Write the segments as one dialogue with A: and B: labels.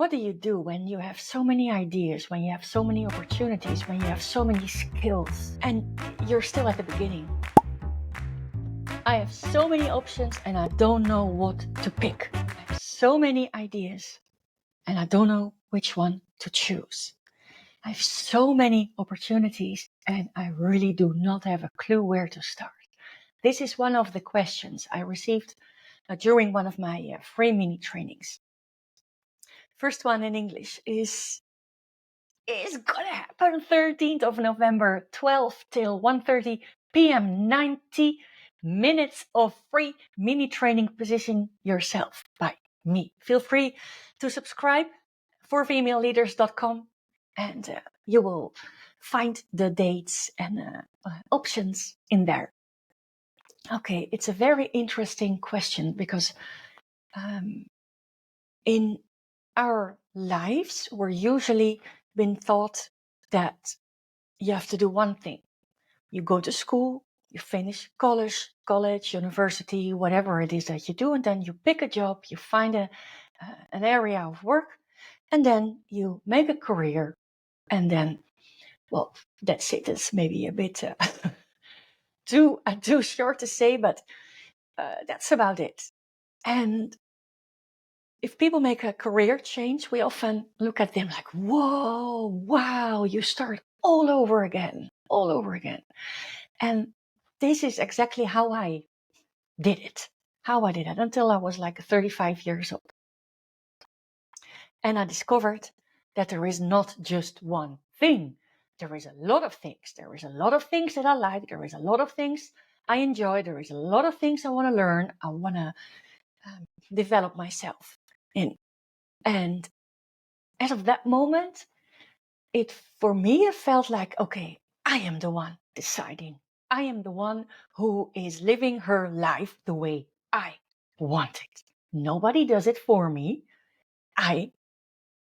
A: What do you do when you have so many ideas, when you have so many opportunities, when you have so many skills, and you're still at the beginning? I have so many options and I don't know what to pick. I have so many ideas and I don't know which one to choose. I have so many opportunities and I really do not have a clue where to start. This is one of the questions I received during one of my free mini trainings. First one in English is gonna happen 13th of November, 12 till 1:30 p.m. 90 minutes of free mini training. Position yourself by me. Feel free to subscribe for femaleleaders.com and you will find the dates and options in there. Okay, it's a very interesting question because in our lives, we're usually been taught that you have to do one thing. You go to school, you finish college, university, whatever it is that you do, and then you pick a job, you find an area of work, and then you make a career, and then, well, that's it. It's maybe a bit too short to say, but that's about it. And if people make a career change, we often look at them like, whoa, wow, you start all over again. And this is exactly how I did it. Until I was like 35 years old. And I discovered that there is not just one thing. There is a lot of things. There is a lot of things that I like. There is a lot of things I enjoy. There is a lot of things I want to learn. I want to develop myself in. And as of that moment, it felt like, okay, I am the one deciding. I am the one who is living her life the way I want it. Nobody does it for me. I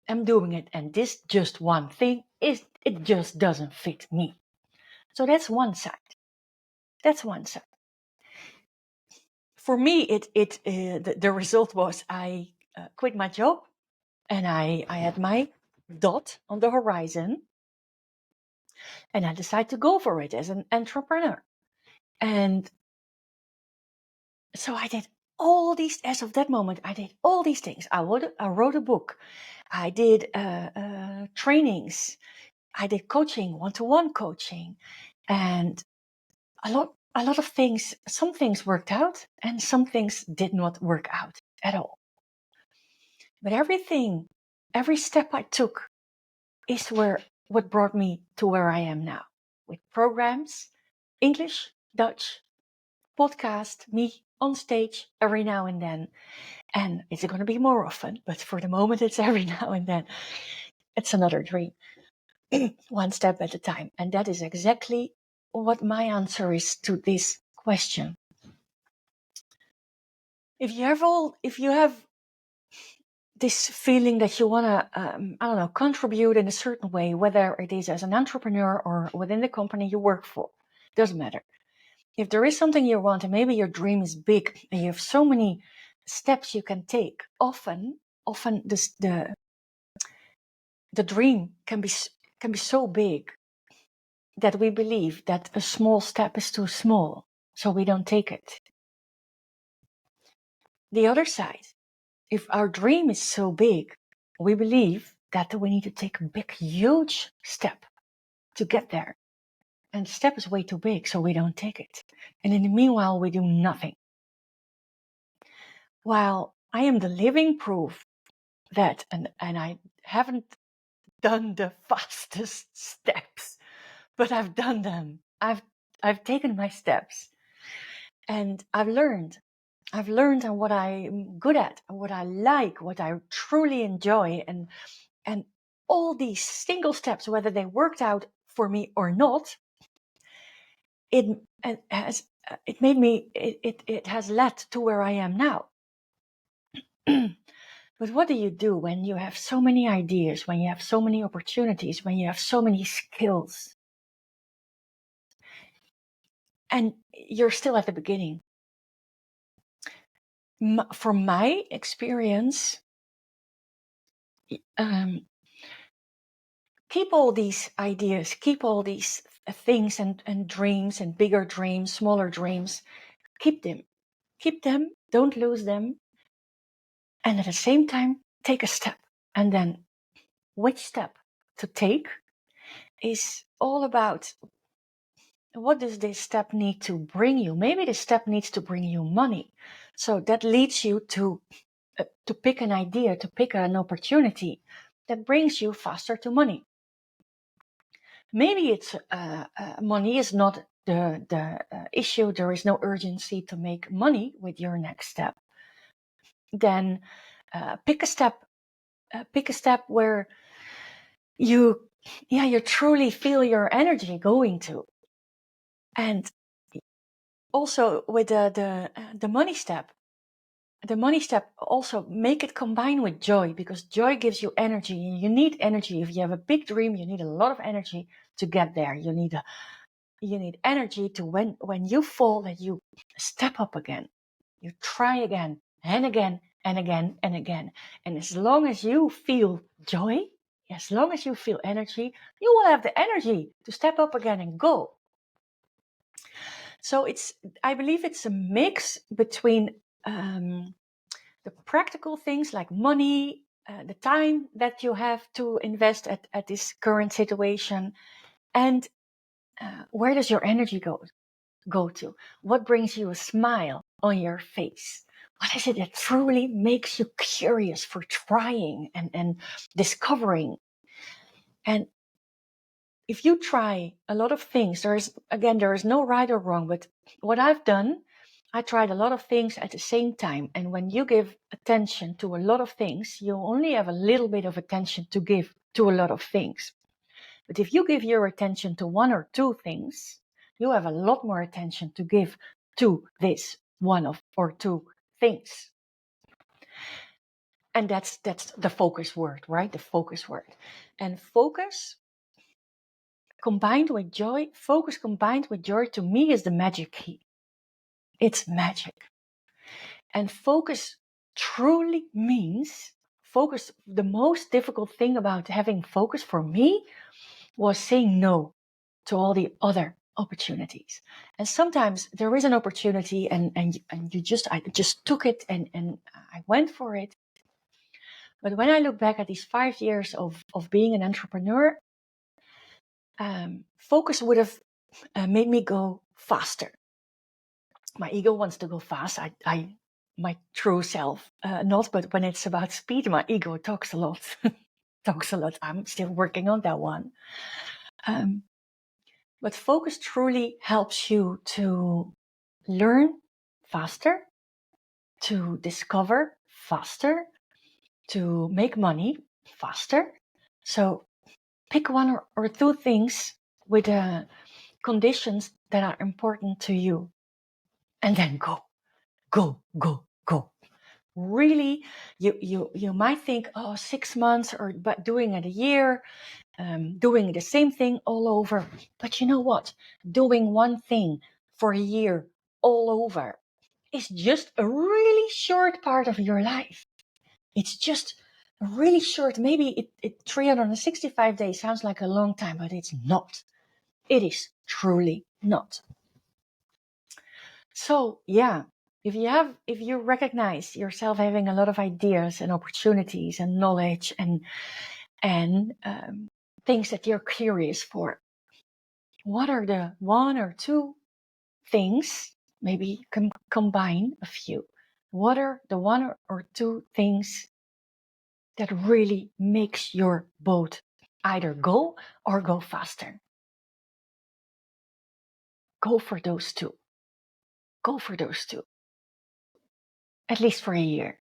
A: am doing it, and this just one thing it just doesn't fit me. So that's one side. For me, the result was I quit my job, and I had my dot on the horizon. And I decided to go for it as an entrepreneur. And so I did all these, as of that moment, I did all these things. I wrote a book. I did trainings. I did coaching, one-to-one coaching. And a lot of things, some things worked out and some things did not work out at all. But every step I took is what brought me to where I am now. With programs, English, Dutch, podcast, me on stage every now and then. And it's going to be more often, but for the moment it's every now and then. It's another dream. One step at a time. And that is exactly what my answer is to this question. If you have this feeling that you want to, contribute in a certain way, whether it is as an entrepreneur or within the company you work for, doesn't matter. If there is something you want and maybe your dream is big and you have so many steps you can take, often the dream can be so big that we believe that a small step is too small, so we don't take it. The other side, if our dream is so big, we believe that we need to take a big, huge step to get there. And the step is way too big, so we don't take it. And in the meanwhile, we do nothing. While I am the living proof that, and I haven't done the fastest steps, but I've done them. I've taken my steps, and I've learned on what I'm good at, and what I like, what I truly enjoy, and all these single steps, whether they worked out for me or not, it has led to where I am now. But what do you do when you have so many ideas, when you have so many opportunities, when you have so many skills, and you're still at the beginning? From my experience, keep all these ideas, keep all these things and dreams and bigger dreams, smaller dreams. Keep them, don't lose them. And at the same time, take a step. And then which step to take is all about what does this step need to bring you. Maybe the step needs to bring you money. So that leads you to pick an idea, to pick an opportunity that brings you faster to money. Maybe it's money is not the issue. There is no urgency to make money with your next step. Then pick a step where you truly feel your energy going to. And also with the money step, also make it combine with joy, because joy gives you energy. You need energy. If you have a big dream, you need a lot of energy to get there. You need energy to when you fall, that you step up again. You try again and again and again and again. And as long as you feel joy, as long as you feel energy, you will have the energy to step up again and go. So I believe it's a mix between the practical things like money, the time that you have to invest at this current situation, and where does your energy go to? What brings you a smile on your face? What is it that truly makes you curious for trying and discovering? And if you try a lot of things, there is no right or wrong, but what I've done, I tried a lot of things at the same time. And when you give attention to a lot of things, you only have a little bit of attention to give to a lot of things. But if you give your attention to one or two things, you have a lot more attention to give to this one or two things. And that's the focus word, right? The focus word. And focus combined with joy to me is the magic key. It's magic. And focus truly means focus. The most difficult thing about having focus for me was saying no to all the other opportunities. And sometimes there is an opportunity and I just took it and I went for it. But when I look back at these 5 years of being an entrepreneur, focus would have made me go faster. My ego wants to go fast. My true self, not, but when it's about speed, my ego talks a lot. I'm still working on that one. But focus truly helps you to learn faster, to discover faster, to make money faster. So pick one or two things with conditions that are important to you, and then go. Really, you might think, 6 months, but doing it a year, doing the same thing all over. But you know what? Doing one thing for a year all over is just a really short part of your life. It's just really short. Maybe 365 days sounds like a long time, but it's not. It is truly not. So yeah, if you recognize yourself having a lot of ideas and opportunities and knowledge and things that you're curious for, what are the one or two things? Maybe combine a few. What are the one or two things that really makes your boat either go or go faster? Go for those two. Go for those two. At least for a year.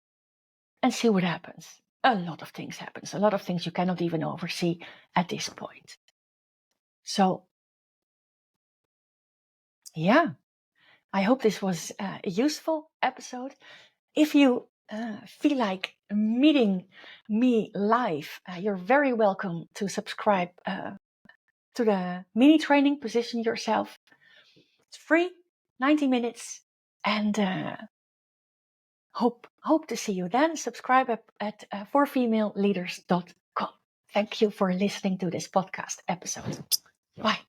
A: And see what happens. A lot of things happens. A lot of things you cannot even oversee at this point. So, yeah, I hope this was a useful episode. If you feel like meeting me live, you're very welcome to subscribe to the mini training, Position Yourself. It's free, 90 minutes, and Hope to see you then. Subscribe at forfemaleleaders.com. Thank you for listening to this podcast episode. Bye.